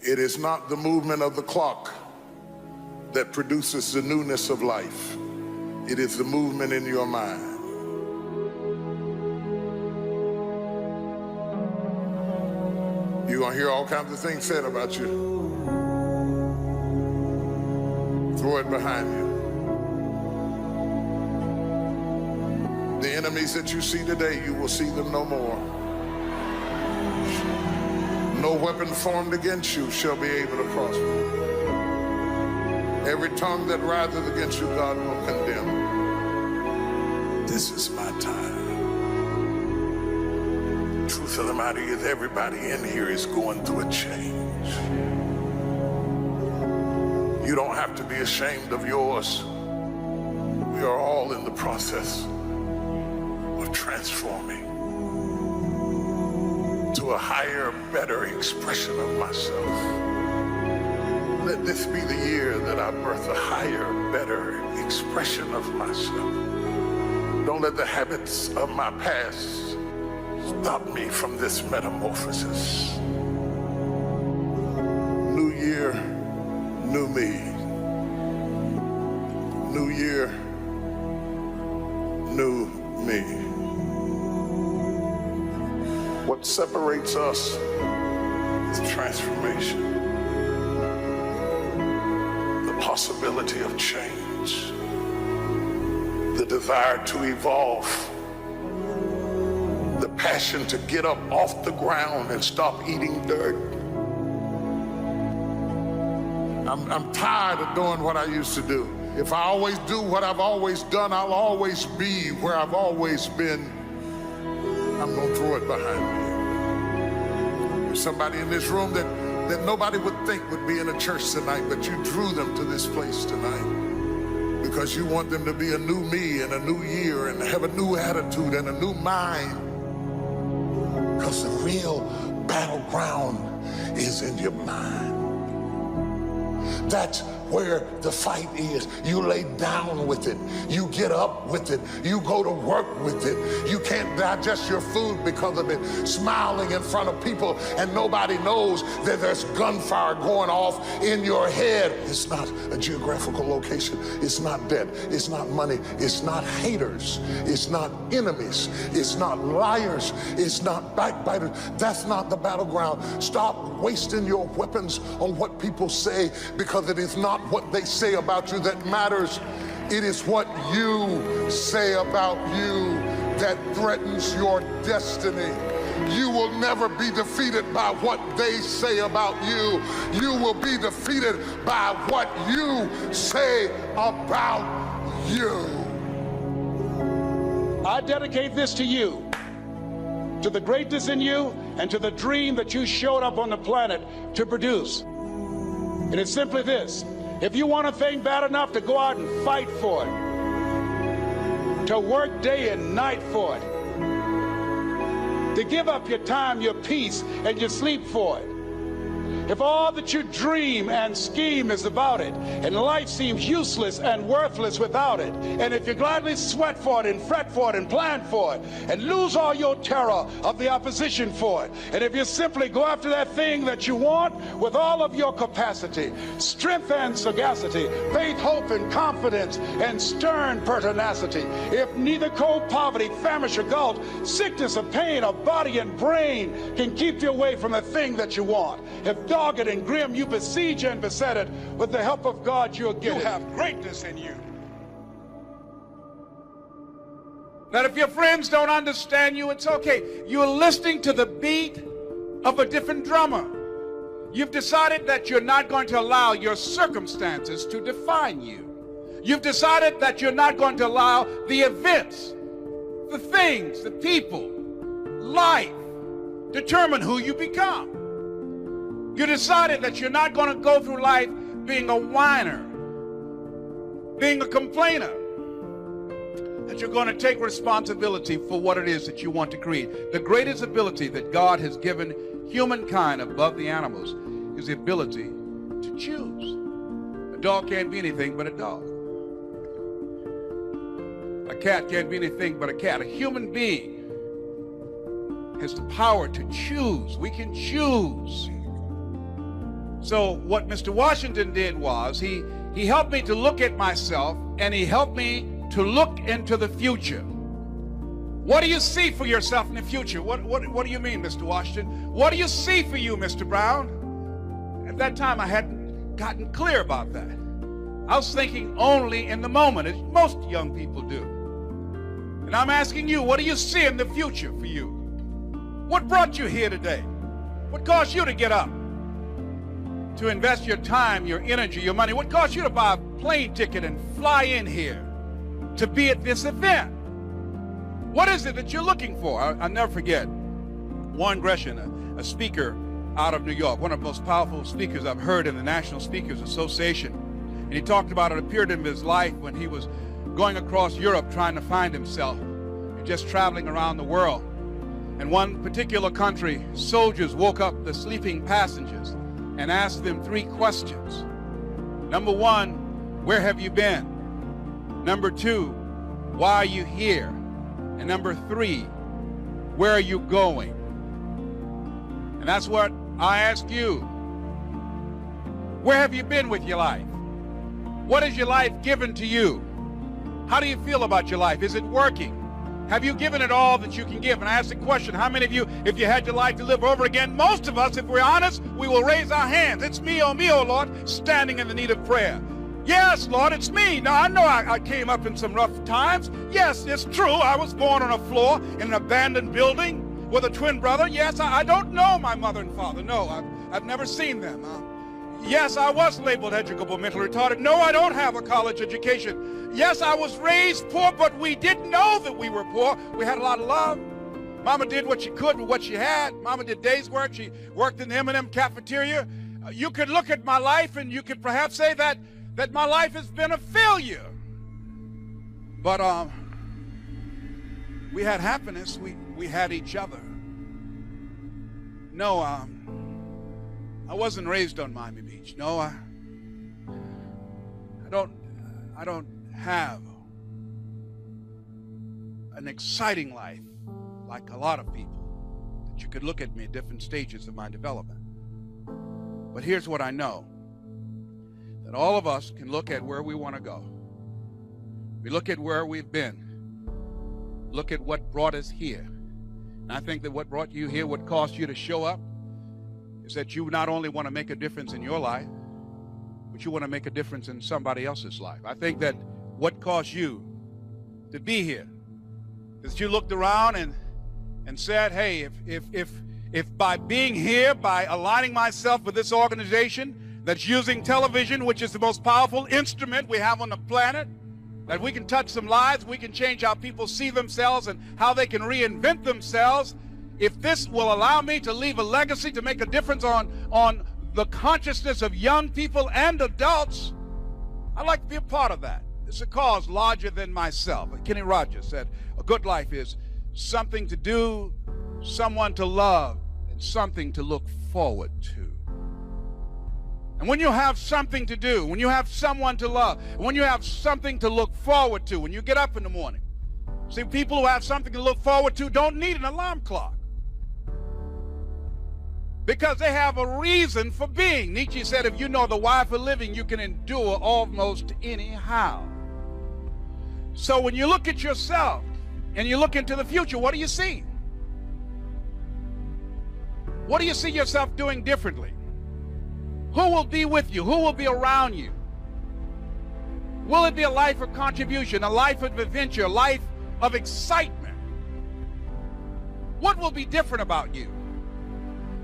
It is not the movement of the clock that produces the newness of life. It is the movement in your mind. You're going to hear all kinds of things said about you. Throw it behind you. The enemies that you see today, you will see them no more. No weapon formed against you shall be able to prosper. Every tongue that riseth against you, God will condemn. This is my time. Truth of the matter is, everybody in here is going through a change. You don't have to be ashamed of yours. We are all in the process of transforming to a higher, better expression of myself. Let this be the year that I birth a higher, better expression of myself. Don't let the habits of my past stop me from this metamorphosis. New year, new me. New year, new me. What separates us is transformation. The possibility of change. The desire to evolve. The passion to get up off the ground and stop eating dirt. I'm tired of doing what I used to do. If I always do what I've always done, I'll always be where I've always been. I'm gonna throw it behind me. There's somebody in this room that nobody would think would be in a church tonight, but you drew them to this place tonight because you want them to be a new me and a new year and have a new attitude and a new mind. Because the real battleground is in your mind. That's where the fight is. You lay down with it. You get up with it. You go to work with it. You can't digest your food because of it. Smiling in front of people and nobody knows that there's gunfire going off in your head. It's not a geographical location. It's not debt. It's not money. It's not haters. It's not enemies. It's not liars. It's not backbiters. That's not the battleground. Stop wasting your weapons on what people say, because it is not what they say about you that matters. It is what you say about you that threatens your destiny. You will never be defeated by what they say about you. You will be defeated by what you say about you. I dedicate this to you, to the greatness in you, and to the dream that you showed up on the planet to produce. And it's simply this: if you want a thing bad enough to go out and fight for it, to work day and night for it, to give up your time, your peace, and your sleep for it, if all that you dream and scheme is about it, and life seems useless and worthless without it, and if you gladly sweat for it and fret for it and plan for it, and lose all your terror of the opposition for it, and if you simply go after that thing that you want with all of your capacity, strength and sagacity, faith, hope, and confidence, and stern pertinacity, if neither cold poverty, famish, or gulf, sickness or pain of body and brain can keep you away from the thing that you want, if dogged and grim you besiege and beset it, with the help of God you'll get it. You have greatness in you. That if your friends don't understand you, it's okay. You're listening to the beat of a different drummer. You've decided that you're not going to allow your circumstances to define you. You've decided that you're not going to allow the events, the things, the people, life determine who you become. You decided that you're not going to go through life being a whiner, being a complainer, that you're going to take responsibility for what it is that you want to create. The greatest ability that God has given humankind above the animals is the ability to choose. A dog can't be anything but a dog. A cat can't be anything but a cat. A human being has the power to choose. We can choose So what Mr. Washington did was he helped me to look at myself, and he helped me to look into the future. What do you see for yourself in the future? What do you mean, Mr. Washington? What do you see for you, Mr. Brown? At that time, I hadn't gotten clear about that. I was thinking only in the moment, as most young people do. And I'm asking you, what do you see in the future for you? What brought you here today? What caused you to get up? To invest your time, your energy, your money? What caused you to buy a plane ticket and fly in here to be at this event? What is it that you're looking for? I'll never forget Warren Gresham, a speaker out of New York, one of the most powerful speakers I've heard in the National Speakers Association. And he talked about a period in his life when he was going across Europe trying to find himself and just traveling around the world. In one particular country, soldiers woke up the sleeping passengers and asked them 3 questions. Number 1, where have you been? Number 2, why are you here? And number 3, where are you going? And that's what I ask you. Where have you been with your life? What has your life given to you? How do you feel about your life? Is it working? Have you given it all that you can give? And I ask the question, how many of you, if you had your life to live over again, most of us, if we're honest, we will raise our hands. It's me, oh Lord, standing in the need of prayer. Yes, Lord, it's me. Now, I know I came up in some rough times. Yes, it's true. I was born on a floor in an abandoned building with a twin brother. Yes, I don't know my mother and father. No, I've never seen them. Yes, I was labeled educable mentally retarded. No, I don't have a college education. Yes, I was raised poor, but we didn't know that we were poor. We had a lot of love. Mama did what she could with what she had. Mama did day's work. She worked in the M&M cafeteria. You could look at my life and you could perhaps say that my life has been a failure. But we had happiness. We had each other. No, I wasn't raised on Miami Beach. No, I don't have an exciting life like a lot of people that you could look at me at different stages of my development. But here's what I know, that all of us can look at where we want to go. We look at where we've been, look at what brought us here. And I think that what brought you here, what caused you to show up, is that you not only want to make a difference in your life, but you want to make a difference in somebody else's life. I think that what caused you to be here is you looked around and said, hey, if by being here, by aligning myself with this organization that's using television, which is the most powerful instrument we have on the planet, that we can touch some lives, we can change how people see themselves and how they can reinvent themselves. If this will allow me to leave a legacy, to make a difference on the consciousness of young people and adults, I'd like to be a part of that. It's a cause larger than myself. Kenny Rogers said, a good life is something to do, someone to love, and something to look forward to. And when you have something to do, when you have someone to love, when you have something to look forward to, when you get up in the morning, see, people who have something to look forward to don't need an alarm clock, because they have a reason for being. Nietzsche said, if you know the why for living, you can endure almost anyhow. So when you look at yourself and you look into the future, what do you see? What do you see yourself doing differently? Who will be with you? Who will be around you? Will it be a life of contribution, a life of adventure, a life of excitement? What will be different about you?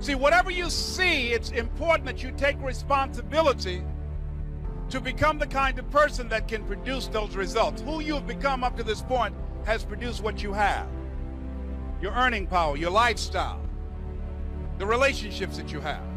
See, whatever you see, it's important that you take responsibility to become the kind of person that can produce those results. Who you have become up to this point has produced what you have. Your earning power, your lifestyle, the relationships that you have.